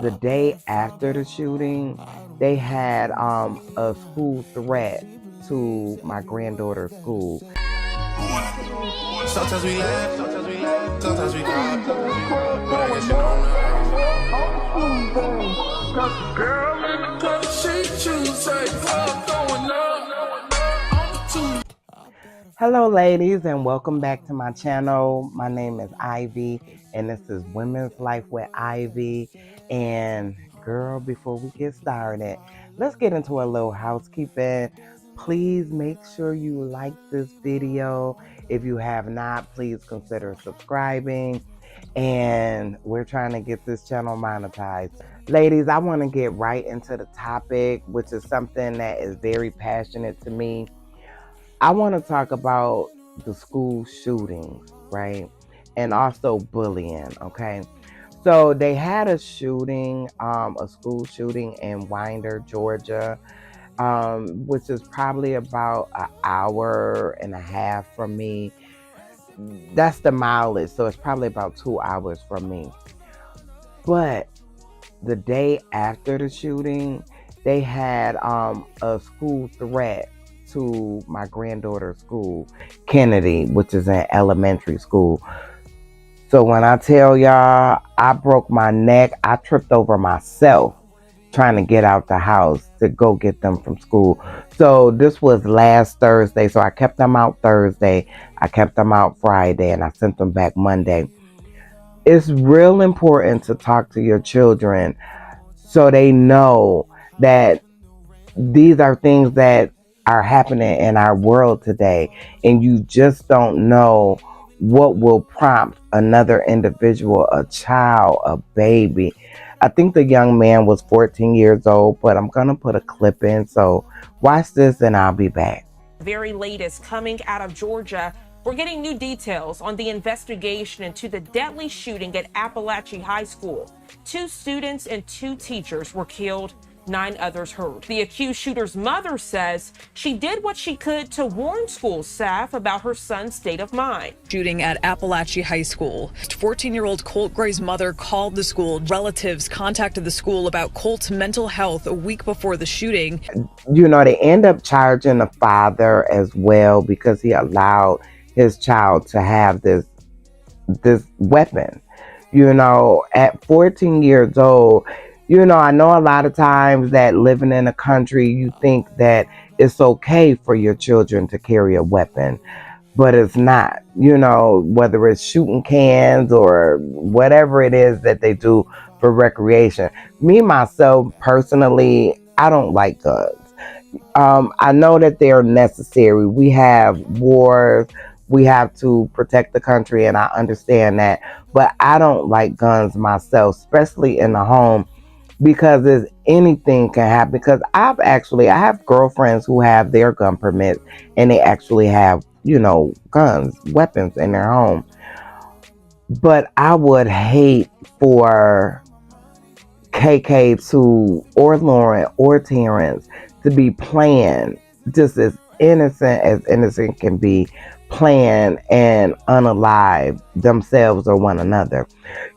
the day after the shooting, they had a school threat to my granddaughter's school. Sometimes we laugh, sometimes we cry. But I guess you know now. Girl in the cut, she choose, say, fuck going up. Hello ladies, and welcome back to my channel. My name is Ivy, and this is Women's Life with Ivy. And girl, before we get started, let's get into a little housekeeping. Please make sure you like this video. If you have not, please consider subscribing. And we're trying to get this channel monetized. Ladies, I want to get right into the topic, which is something that is very passionate to me. I want to talk about the school shootings, right? And also bullying, okay? So they had a shooting, a school shooting in Winder, Georgia, which is probably about an hour and a half from me. That's the mileage, so it's probably about 2 hours from me. But the day after the shooting, they had a school threat to my granddaughter's school, Kennedy, which is an elementary school. So when I tell y'all, I broke my neck, I tripped over myself trying to get out the house to go get them from school. So this was last Thursday. So I kept them out Thursday, I kept them out Friday, and I sent them back Monday. It's real important to talk to your children so they know that these are things that are happening in our world today, and you just don't know what will prompt another individual, a child, a baby. I think the young man was 14 years old, but I'm gonna put a clip in, so watch this and I'll be back. Very latest coming out of Georgia. We're getting new details on the investigation into the deadly shooting at Appalachian High School. 2 students and 2 teachers were killed, 9 others hurt. The accused shooter's mother says she did what she could to warn school staff about her son's state of mind. Shooting at Appalachian High School. 14-year-old Colt Gray's mother called the school. Relatives contacted the school about Colt's mental health a week before the shooting. You know, they end up charging the father as well because he allowed his child to have this weapon. You know, at 14 years old, you know, I know a lot of times that living in a country, you think that it's okay for your children to carry a weapon, but it's not. You know, whether it's shooting cans or whatever it is that they do for recreation. Me, myself, personally, I don't like guns. I know that they're necessary. We have wars. We have to protect the country, and I understand that. But I don't like guns myself, especially in the home, because anything can happen. Because I have girlfriends who have their gun permits, and they actually have, you know, guns, weapons in their home. But I would hate for KK or Lauren or Terrence to be playing just as innocent can be, playing and unalive themselves or one another.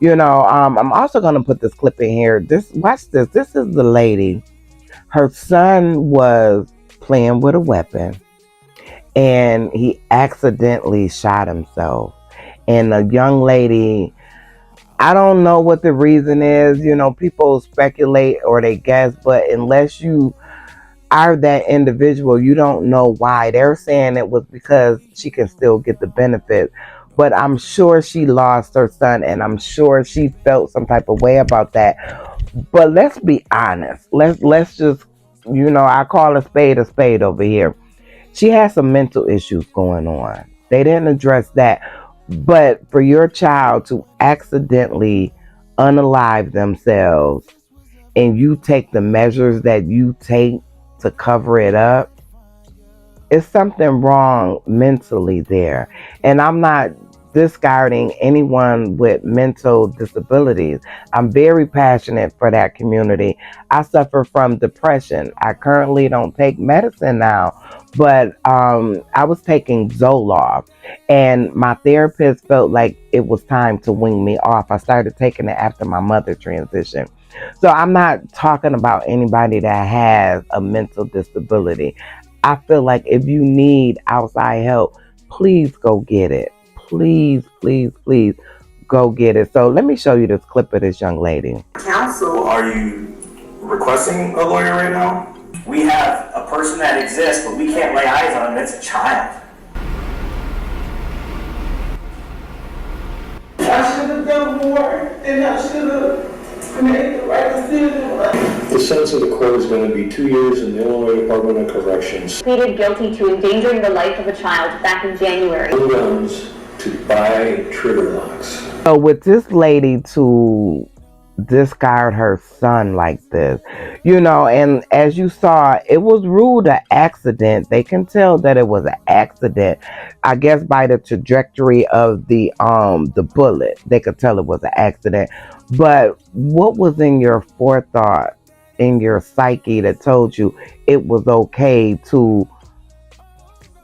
You know, I'm also going to put this clip in here. Watch this. This is the lady. Her son was playing with a weapon and he accidentally shot himself. And the young lady, I don't know what the reason is. You know, people speculate or they guess, but unless you are that individual, you don't know why. They're saying it was because she can still get the benefit, but I'm sure she lost her son, and I'm sure she felt some type of way about that. But let's be honest. Let's just, you know, I call a spade over here. She has some mental issues going on. They didn't address that. But for your child to accidentally unalive themselves, and you take the measures that you take to cover it up, it's something wrong mentally there. And I'm not discarding anyone with mental disabilities. I'm very passionate for that community. I suffer from depression. I currently don't take medicine now, but I was taking Zoloft, and my therapist felt like it was time to wean me off. I started taking it after my mother transitioned. So I'm not talking about anybody that has a mental disability. I feel like if you need outside help, please go get it. Please, please, please go get it. So let me show you this clip of this young lady. Counsel, are you requesting a lawyer right now? We have a person that exists, but we can't lay eyes on him. It's a child. I should have done more, and I should have made the right decision. The sentence of the court is going to be 2 years in the Illinois Department of Corrections. Pleaded guilty to endangering the life of a child back in January. Guns to buy trigger locks. So with this lady to discard her son like this, and as you saw, it was ruled an accident. They can tell that it was an accident, I guess, by the trajectory of the bullet. They could tell it was an accident. But what was in your forethought, in your psyche, that told you it was okay to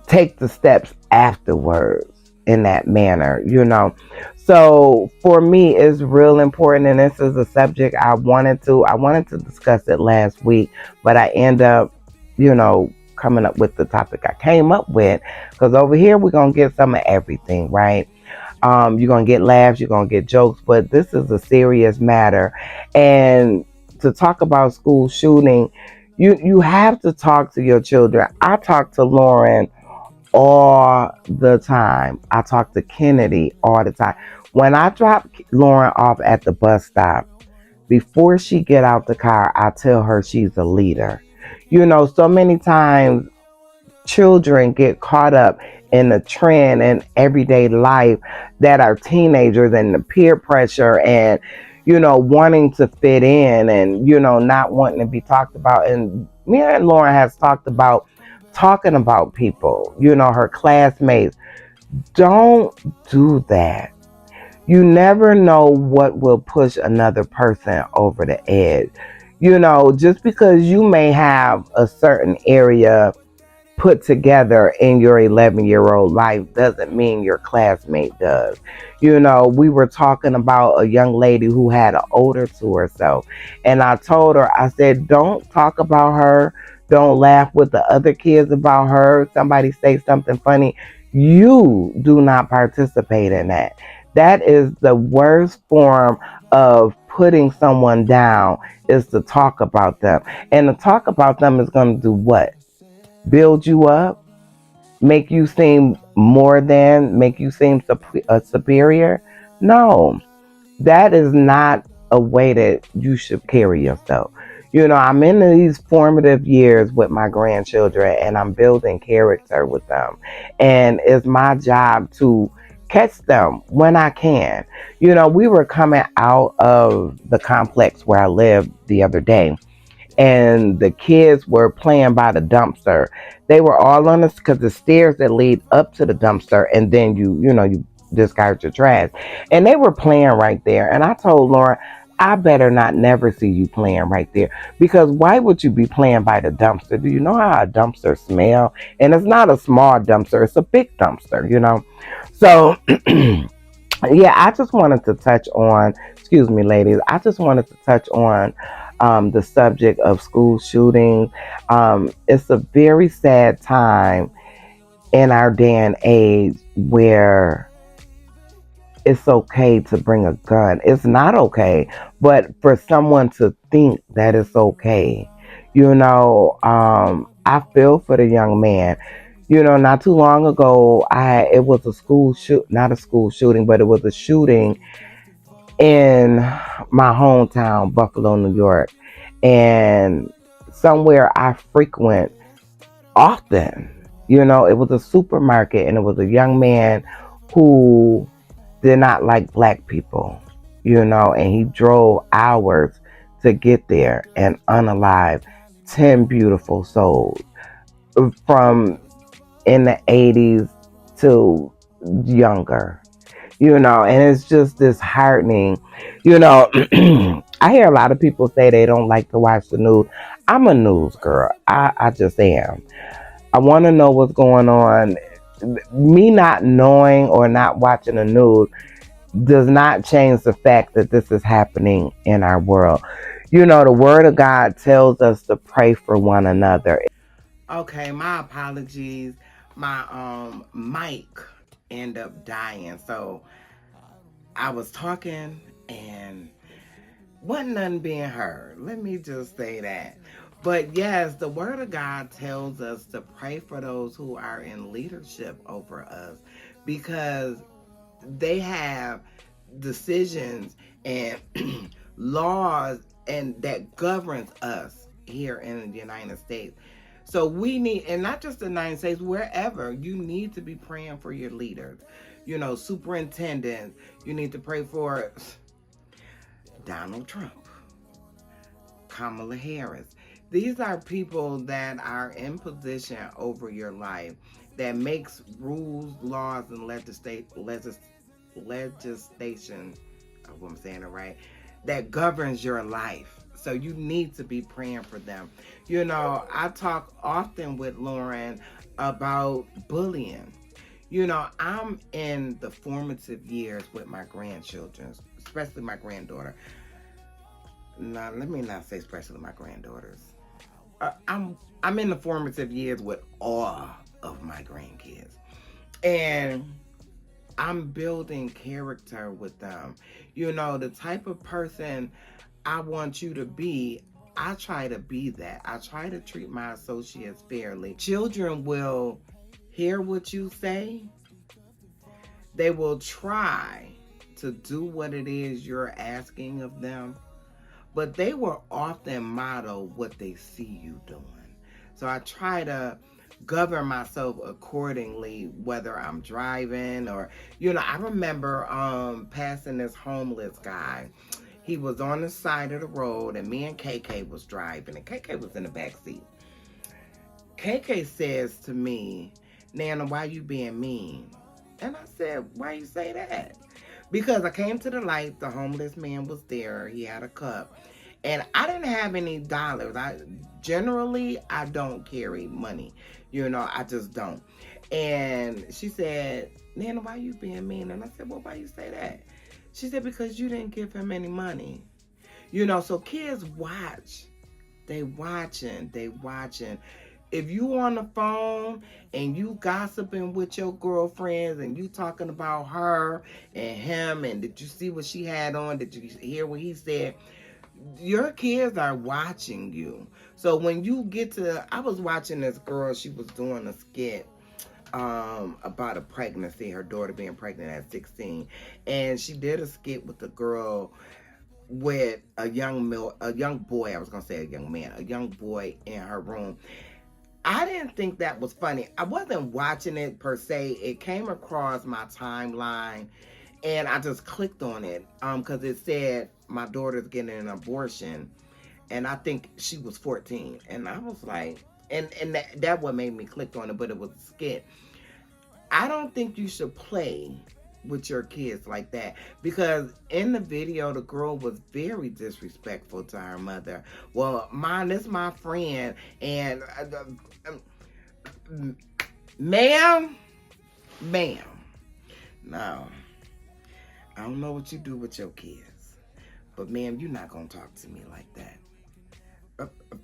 take the steps afterwards in that manner? So for me, it's real important, and this is a subject I wanted to discuss it last week, but I end up, coming up with the topic I came up with, because over here we're gonna get some of everything, right? You're gonna get laughs, you're gonna get jokes, but this is a serious matter. And to talk about school shooting, you have to talk to your children. I talk to Lauren all the time. I talk to Kennedy all the time. When I drop Lauren off at the bus stop, before she get out the car, I tell her she's a leader. So many times children get caught up in the trend in everyday life that are teenagers, and the peer pressure, and wanting to fit in, and not wanting to be talked about. And me and Lauren has talked about talking about people, her classmates. Don't do that. You never know what will push another person over the edge. Just because you may have a certain area put together in your 11-year-old life doesn't mean your classmate does. We were talking about a young lady who had an odor to herself, and I told her, I said, don't talk about her. Don't laugh with the other kids about her. Somebody say something funny. You do not participate in that. That is the worst form of putting someone down, is to talk about them. And to talk about them is going to do what? Build you up? Make you seem make you seem superior? No, that is not a way that you should carry yourself. I'm in these formative years with my grandchildren, and I'm building character with them. And it's my job to catch them when I can. We were coming out of the complex where I lived the other day, and the kids were playing by the dumpster. They were all on this, because the stairs that lead up to the dumpster, and then you discard your trash. And they were playing right there. And I told Lauren, I better not never see you playing right there, because why would you be playing by the dumpster? Do you know how a dumpster smell? And it's not a small dumpster, it's a big dumpster, So yeah, I just wanted to touch on, excuse me, ladies, I just wanted to touch on the subject of school shootings. It's a very sad time in our day and age where it's okay to bring a gun. It's not okay, but for someone to think that it's okay, I feel for the young man. Not too long ago, it was a school not a school shooting, but it was a shooting in my hometown, Buffalo, New York, and somewhere I frequent often. It was a supermarket, and it was a young man who did not like black people, and he drove hours to get there and unalive 10 beautiful souls from in the 80s to younger, and it's just disheartening. I hear a lot of people say they don't like to watch the news. I'm a news girl. I just am. I want to know what's going on. Me not knowing or not watching the news does not change the fact that this is happening in our world. You know, the word of God tells us to pray for one another. Okay, my apologies. My mic ended up dying. So I was talking and wasn't nothing being heard. Let me just say that. But yes, the word of God tells us to pray for those who are in leadership over us, because they have decisions and laws and that governs us here in the United States. So we need, and not just the United States, wherever, you need to be praying for your leaders. You know, superintendents, you need to pray for Donald Trump, Kamala Harris. These are people that are in position over your life, that makes rules, laws, and legislation, I hope I'm saying it right, that governs your life. So you need to be praying for them. You know, I talk often with Lauren about bullying. You know, I'm in the formative years with my grandchildren, especially my granddaughter. No, let me not say especially my granddaughters. I'm in the formative years with all of my grandkids, and I'm building character with them. You know, the type of person I want you to be, I try to be that. I try to treat my associates fairly. Children will hear what you say. They will try to do what it is you're asking of them, but they will often model what they see you doing. So I try to govern myself accordingly, whether I'm driving or, you know, I remember passing this homeless guy. He was on the side of the road, and me and KK was driving, and KK was in the back seat. KK says to me, "Nana, why you being mean?" And I said, "Why you say that?" Because I came to the light, the homeless man was there, he had a cup, and I didn't have any dollars. I don't carry money, you know, I just don't. And she said, "Nana, why you being mean?" And I said, "Well, why you say that?" She said, "Because you didn't give him any money." You know, so kids watch. They watching. If you on the phone and you gossiping with your girlfriends and you talking about her and him, and did you see what she had on? Did you hear what he said? Your kids are watching you. So when you get to, I was watching this girl, she was doing a skit about a pregnancy, her daughter being pregnant at 16. And she did a skit with the girl with a young boy, I was gonna say a young man, a young boy in her room. I didn't think that was funny. I wasn't watching it per se. It came across my timeline and I just clicked on it because it said my daughter's getting an abortion, and I think she was 14. And I was like, and that what made me click on it, but it was a skit. I don't think you should play with your kids like that, because in the video the girl was very disrespectful to her mother. Well, this is my friend, and ma'am, no, I don't know what you do with your kids, but ma'am, you're not gonna talk to me like that.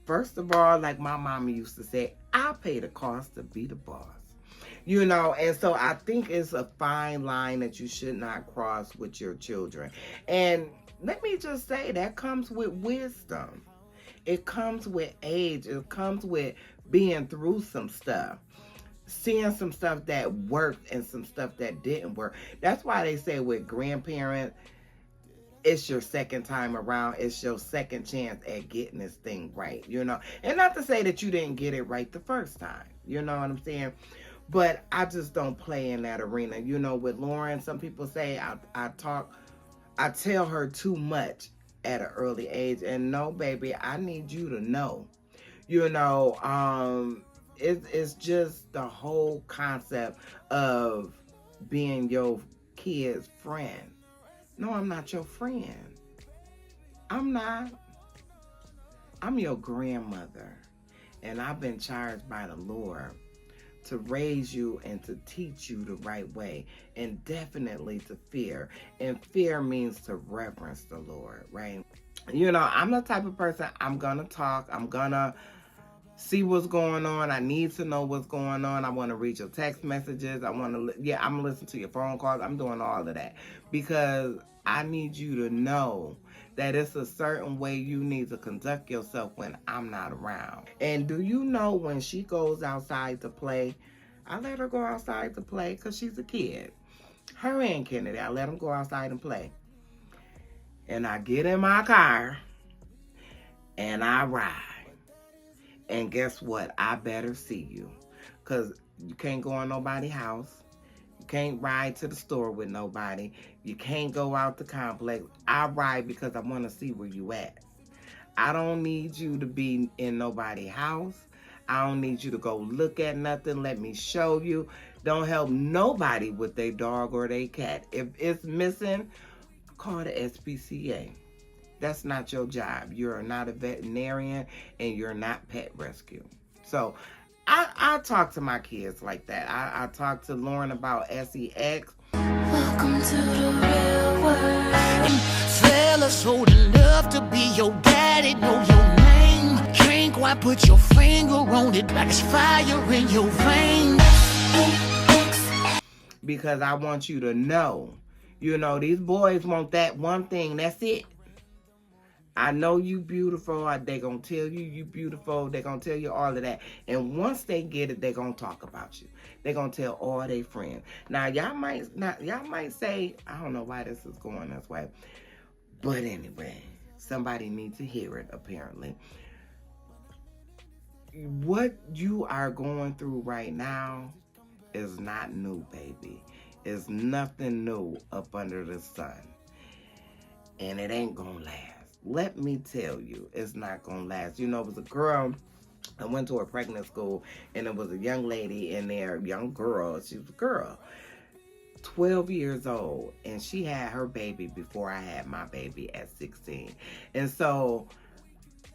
First of all, like my mama used to say, I pay the cost to be the boss. You know, and so I think it's a fine line that you should not cross with your children. And let me just say, that comes with wisdom. It comes with age. It comes with being through some stuff, seeing some stuff that worked and some stuff that didn't work. That's why they say with grandparents, it's your second time around. It's your second chance at getting this thing right, you know. And not to say that you didn't get it right the first time, you know what I'm saying? But I just don't play in that arena. You know, with Lauren, some people say I tell her too much at an early age. And no, baby, I need you to know. You know, it's just the whole concept of being your kid's friend. No, I'm not your friend. I'm not. I'm your grandmother. And I've been charged by the Lord to raise you and to teach you the right way, and definitely to fear. And fear means to reverence the Lord, right? You know, I'm the type of person, I'm gonna talk, I'm gonna see what's going on. I need to know what's going on. I want to read your text messages. I'm gonna listen to your phone calls. I'm doing all of that because I need you to know that it's a certain way you need to conduct yourself when I'm not around. And do you know when she goes outside to play, I let her go outside to play because she's a kid. Her and Kennedy, I let them go outside and play. And I get in my car and I ride. And guess what? I better see you. Because you can't go in nobody's house. You can't ride to the store with nobody. You can't go out the complex. I ride because I want to see where you at. I don't need you to be in nobody's house. I don't need you to go look at nothing. Let me show you. Don't help nobody with their dog or their cat. If it's missing, call the SPCA. That's not your job. You're not a veterinarian and you're not pet rescue. So I talk to my kids like that. I talk to Lauren about SEX. Welcome to the real world. Fellas old enough to be your daddy, know your name. Can't quite put your finger on it like it's fire in your veins. Because I want you to know, you know, these boys want that one thing. That's it. I know you beautiful. They gonna tell you you beautiful. They gonna tell you all of that. And once they get it, they gonna talk about you. They gonna tell all their friends. Now y'all might say, I don't know why this is going this way, but anyway, somebody needs to hear it. Apparently, what you are going through right now is not new, baby. It's nothing new up under the sun, and it ain't gonna last. Let me tell you, it's not gonna last. You know, it was a girl, I went to a pregnant school, and there was a young lady in there, young girl, she was a girl, 12 years old, and she had her baby before I had my baby at 16. And so,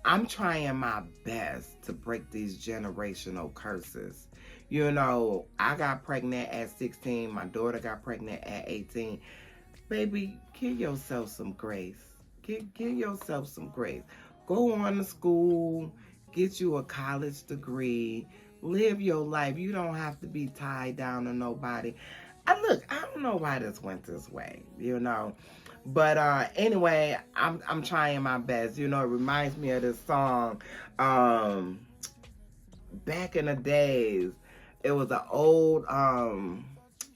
I'm trying my best to break these generational curses. You know, I got pregnant at 16, my daughter got pregnant at 18. Baby, give yourself some grace. Give yourself some grace. Go on to school, get you a college degree, live your life. You don't have to be tied down to nobody. I don't know why this went this way, you know. But anyway, I'm trying my best. You know, it reminds me of this song. Back in the days, it was an old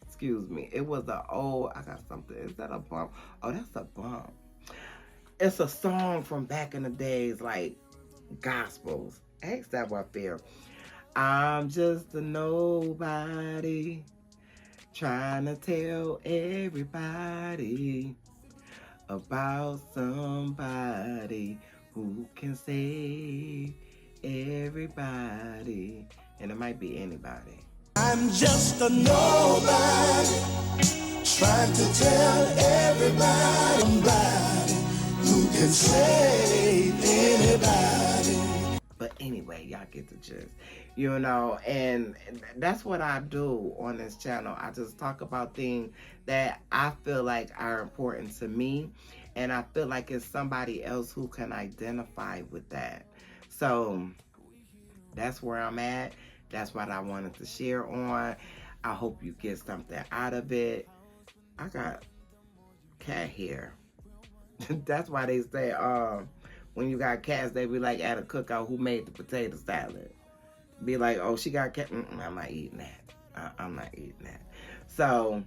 excuse me. It was an old, I got something. Is that a bump? Oh, that's a bump. It's a song from back in the days, like gospels. Ain't that what I feel? I'm just a nobody trying to tell everybody about somebody who can save everybody. And it might be anybody. I'm just a nobody trying to tell everybody who can save anybody. But anyway, y'all get the gist, you know, and that's what I do on this channel. I just talk about things that I feel like are important to me, and I feel like it's somebody else who can identify with that. So that's where I'm at. That's what I wanted to share on. I hope you get something out of it. I got cat hair. That's why they say, when you got cats, they be like at a cookout, who made the potato salad? Be like, oh, she got cat. I'm not eating that. I'm not eating that. So,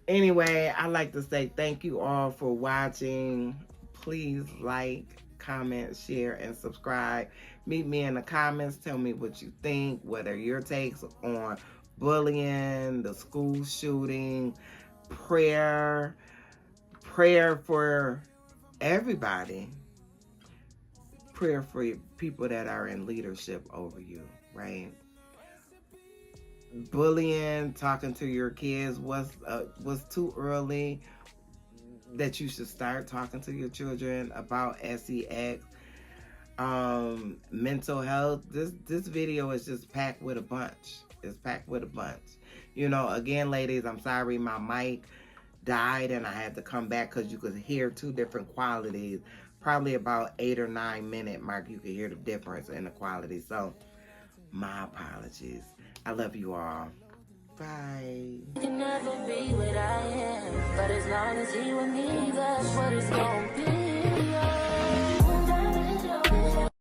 anyway, I like to say thank you all for watching. Please like, comment, share, and subscribe. Meet me in the comments. Tell me what you think. What are your takes on bullying, the school shooting, prayer for everybody. Prayer for people that are in leadership over you, right? Bullying, talking to your kids was too early that you should start talking to your children about SEX. mental health. This video is just packed with a bunch. It's packed with a bunch. You know, again, ladies, I'm sorry my mic died and I had to come back because you could hear two different qualities. Probably about 8 or 9 minute mark, you could hear the difference in the quality. So, my apologies. I love you all. Bye. Can never be what I am, but as long as he with me, that's what it's gonna be.